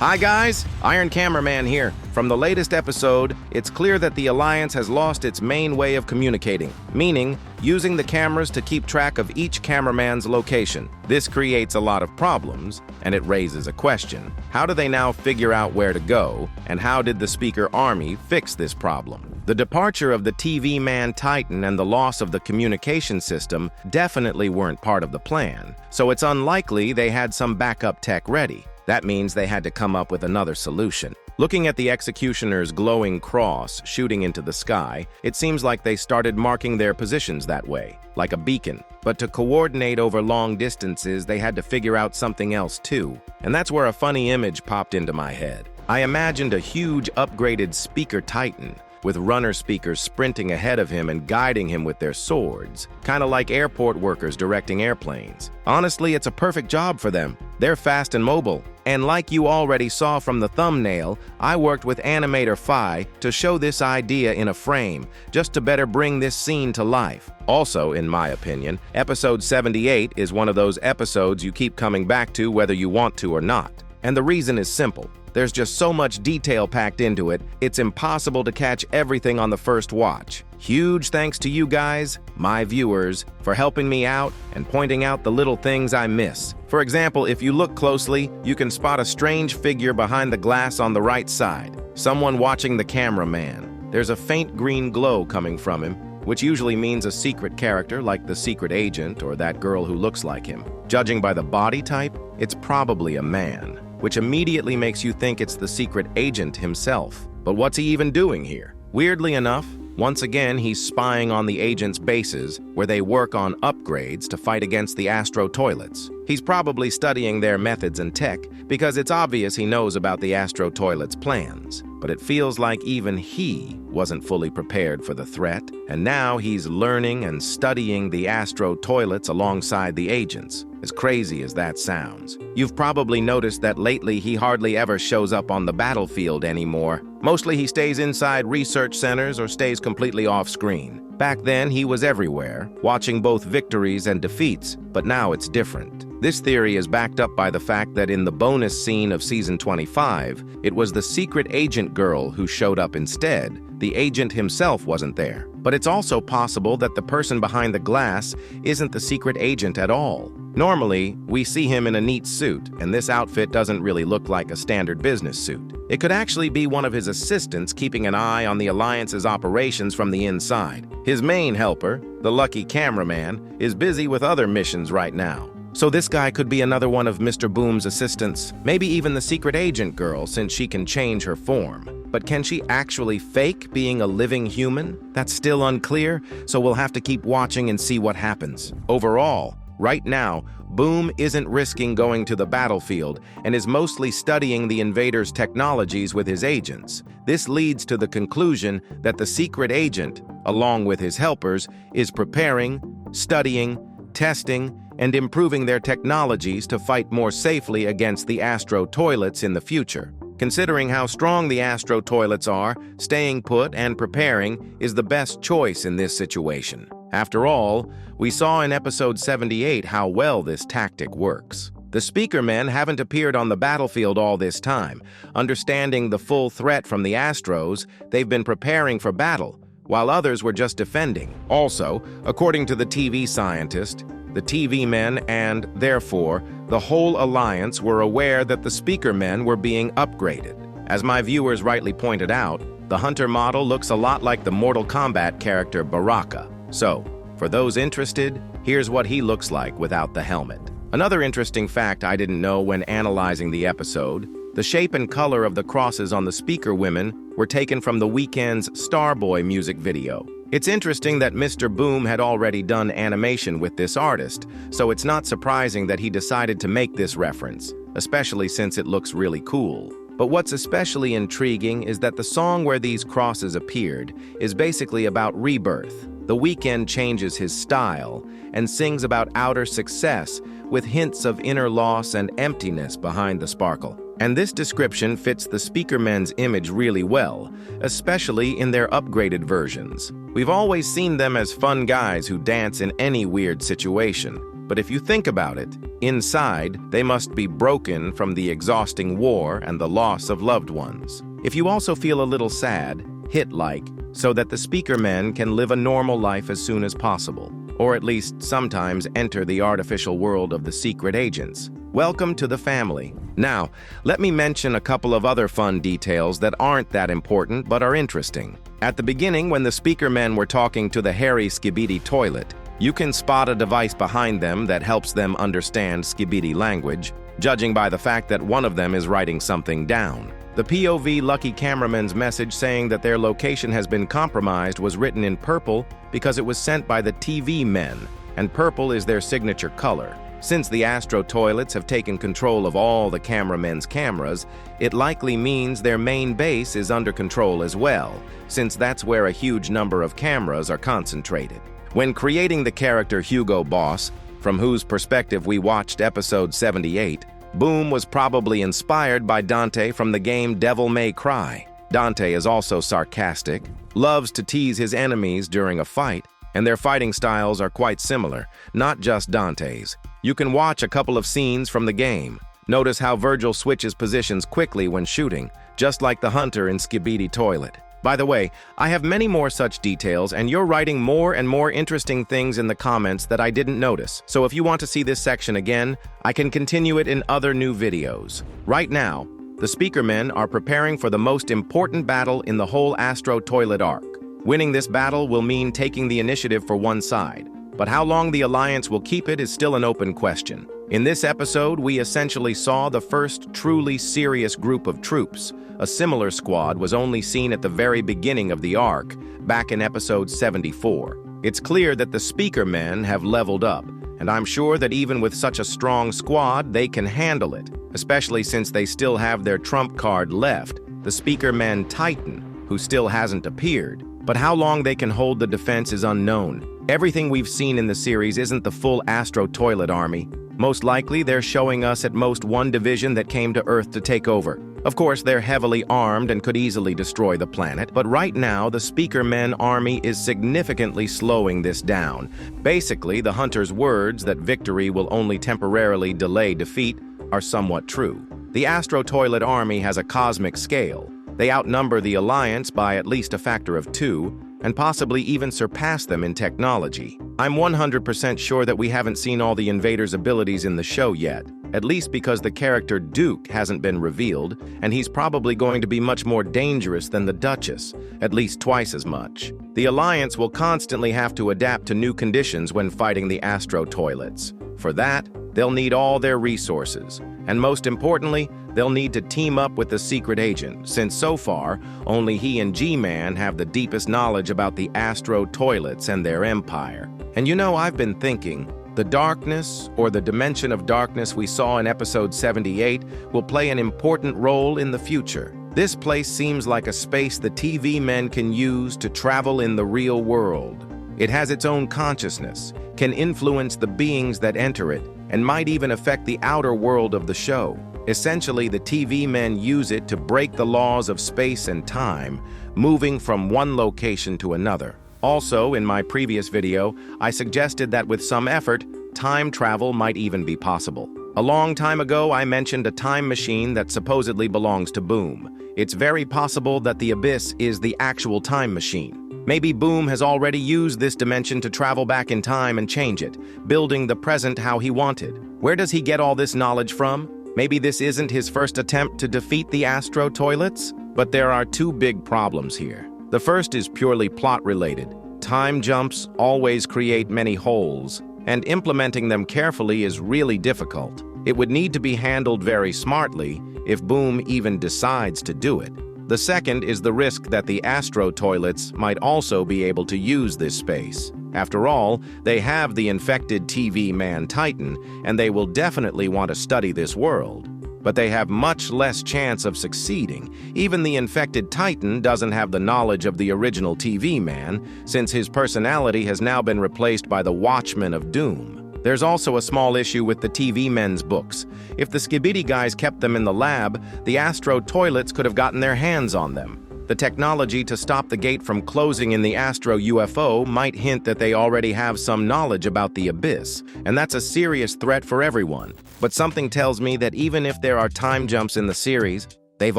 Hi guys, Iron Cameraman here. From the latest episode, it's clear that the Alliance has lost its main way of communicating, meaning using the cameras to keep track of each cameraman's location. This creates a lot of problems, and it raises a question. How do they now figure out where to go, and how did the Speaker Army fix this problem? The departure of the TV man Titan and the loss of the communication system definitely weren't part of the plan, so it's unlikely they had some backup tech ready. That means they had to come up with another solution. Looking at the executioner's glowing cross shooting into the sky, it seems like they started marking their positions that way, like a beacon. But to coordinate over long distances, they had to figure out something else too. And that's where a funny image popped into my head. I imagined a huge upgraded Speaker Titan, with runner speakers sprinting ahead of him and guiding him with their swords, kind of like airport workers directing airplanes. Honestly, it's a perfect job for them. They're fast and mobile. And like you already saw from the thumbnail, I worked with animator Phi to show this idea in a frame, just to better bring this scene to life. Also, in my opinion, episode 78 is one of those episodes you keep coming back to whether you want to or not. And the reason is simple. There's just so much detail packed into it, it's impossible to catch everything on the first watch. Huge thanks to you guys, my viewers, for helping me out and pointing out the little things I miss. For example, if you look closely, you can spot a strange figure behind the glass on the right side. Someone watching the cameraman. There's a faint green glow coming from him, which usually means a secret character like the secret agent or that girl who looks like him. Judging by the body type, it's probably a man, which immediately makes you think it's the secret agent himself. But what's he even doing here? Weirdly enough, once again, he's spying on the agent's bases, where they work on upgrades to fight against the Astro toilets. He's probably studying their methods and tech, because it's obvious he knows about the Astro toilet's plans. But it feels like even he wasn't fully prepared for the threat, and now he's learning and studying the Astro toilets alongside the agents. As crazy as that sounds. You've probably noticed that lately he hardly ever shows up on the battlefield anymore. Mostly he stays inside research centers or stays completely off-screen. Back then, he was everywhere, watching both victories and defeats, but now it's different. This theory is backed up by the fact that in the bonus scene of Season 25, it was the secret agent girl who showed up instead. The agent himself wasn't there. But it's also possible that the person behind the glass isn't the secret agent at all. Normally, we see him in a neat suit, and this outfit doesn't really look like a standard business suit. It could actually be one of his assistants keeping an eye on the Alliance's operations from the inside. His main helper, the lucky cameraman, is busy with other missions right now. So this guy could be another one of Mr. Boom's assistants, maybe even the secret agent girl since she can change her form. But can she actually fake being a living human? That's still unclear, so we'll have to keep watching and see what happens. Overall, right now, Boom isn't risking going to the battlefield and is mostly studying the invaders' technologies with his agents. This leads to the conclusion that the secret agent, along with his helpers, is preparing, studying, testing, and improving their technologies to fight more safely against the Astro toilets in the future. Considering how strong the Astro toilets are, staying put and preparing is the best choice in this situation. After all, we saw in episode 78 how well this tactic works. The Speaker Men haven't appeared on the battlefield all this time. Understanding the full threat from the Astros, they've been preparing for battle, while others were just defending. Also, according to the TV scientist, the TV men and, therefore, the whole Alliance were aware that the Speaker Men were being upgraded. As my viewers rightly pointed out, the Hunter model looks a lot like the Mortal Kombat character Baraka. So, for those interested, here's what he looks like without the helmet. Another interesting fact I didn't know when analyzing the episode, the shape and color of the crosses on the Speaker Women were taken from the Weeknd's Starboy music video. It's interesting that Mr. Boom had already done animation with this artist, so it's not surprising that he decided to make this reference, especially since it looks really cool. But what's especially intriguing is that the song where these crosses appeared is basically about rebirth. The Weeknd changes his style and sings about outer success with hints of inner loss and emptiness behind the sparkle. And this description fits the Speaker Men's image really well, especially in their upgraded versions. We've always seen them as fun guys who dance in any weird situation. But if you think about it, Inside, they must be broken from the exhausting war and the loss of loved ones. If you also feel a little sad, hit like, so that the speaker men can live a normal life as soon as possible, or at least sometimes enter the artificial world of the secret agents. Welcome to the family. Now, let me mention a couple of other fun details that aren't that important but are interesting. At the beginning, when the speaker men were talking to the hairy Skibidi Toilet, you can spot a device behind them that helps them understand Skibidi language, judging by the fact that one of them is writing something down. The POV Lucky Cameraman's message saying that their location has been compromised was written in purple because it was sent by the TV men, and purple is their signature color. Since the Astro toilets have taken control of all the cameramen's cameras, it likely means their main base is under control as well, since that's where a huge number of cameras are concentrated. When creating the character Hugo Boss, from whose perspective we watched episode 78, Boom was probably inspired by Dante from the game Devil May Cry. Dante is also sarcastic, loves to tease his enemies during a fight, and their fighting styles are quite similar, not just Dante's. You can watch a couple of scenes from the game. Notice how Virgil switches positions quickly when shooting, just like the hunter in Skibidi Toilet. By the way, I have many more such details, and you're writing more and more interesting things in the comments that I didn't notice. So if you want to see this section again, I can continue it in other new videos. Right now, the speaker men are preparing for the most important battle in the whole Astro Toilet arc. Winning this battle will mean taking the initiative for one side, but how long the Alliance will keep it is still an open question. In this episode, we essentially saw the first truly serious group of troops. A similar squad was only seen at the very beginning of the arc, back in episode 74. It's clear that the speaker men have leveled up, and I'm sure that even with such a strong squad, they can handle it, especially since they still have their trump card left, the speaker man Titan, who still hasn't appeared. But how long they can hold the defense is unknown. Everything we've seen in the series isn't the full Astro Toilet army. Most likely, they're showing us at most one division that came to Earth to take over. Of course, they're heavily armed and could easily destroy the planet, but right now, the speaker men army is significantly slowing this down. Basically, the hunter's words that victory will only temporarily delay defeat are somewhat true. The Astro Toilet army has a cosmic scale. They outnumber the Alliance by at least a factor of 2, and possibly even surpass them in technology. I'm 100% sure that we haven't seen all the invaders' abilities in the show yet, at least because the character Duke hasn't been revealed, and he's probably going to be much more dangerous than the Duchess, at least twice as much. The Alliance will constantly have to adapt to new conditions when fighting the Astro Toilets. For that, they'll need all their resources, and most importantly, they'll need to team up with the secret agent, since so far, only he and G-Man have the deepest knowledge about the Astro Toilets and their empire. And you know, I've been thinking, the darkness, or the dimension of darkness we saw in episode 78, will play an important role in the future. This place seems like a space the TV men can use to travel in the real world. It has its own consciousness, can influence the beings that enter it, and might even affect the outer world of the show. Essentially, the TV men use it to break the laws of space and time, moving from one location to another. Also, in my previous video, I suggested that with some effort, time travel might even be possible. A long time ago, I mentioned a time machine that supposedly belongs to Boom. It's very possible that the Abyss is the actual time machine. Maybe Boom has already used this dimension to travel back in time and change it, building the present how he wanted. Where does he get all this knowledge from? Maybe this isn't his first attempt to defeat the Astro Toilets? But there are two big problems here. The first is purely plot-related. Time jumps always create many holes, and implementing them carefully is really difficult. It would need to be handled very smartly if Boom even decides to do it. The second is the risk that the Astro Toilets might also be able to use this space. After all, they have the infected TV man Titan, and they will definitely want to study this world. But they have much less chance of succeeding. Even the infected Titan doesn't have the knowledge of the original TV man, since his personality has now been replaced by the Watchman of Doom. There's also a small issue with the TV men's books. If the Skibidi guys kept them in the lab, the Astro Toilets could have gotten their hands on them. The technology to stop the gate from closing in the Astro UFO might hint that they already have some knowledge about the abyss, and that's a serious threat for everyone. But something tells me that even if there are time jumps in the series, they've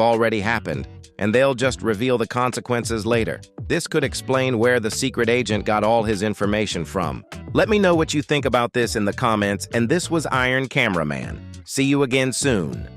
already happened, and they'll just reveal the consequences later. This could explain where the secret agent got all his information from. Let me know what you think about this in the comments, and this was Iron Cameraman. See you again soon.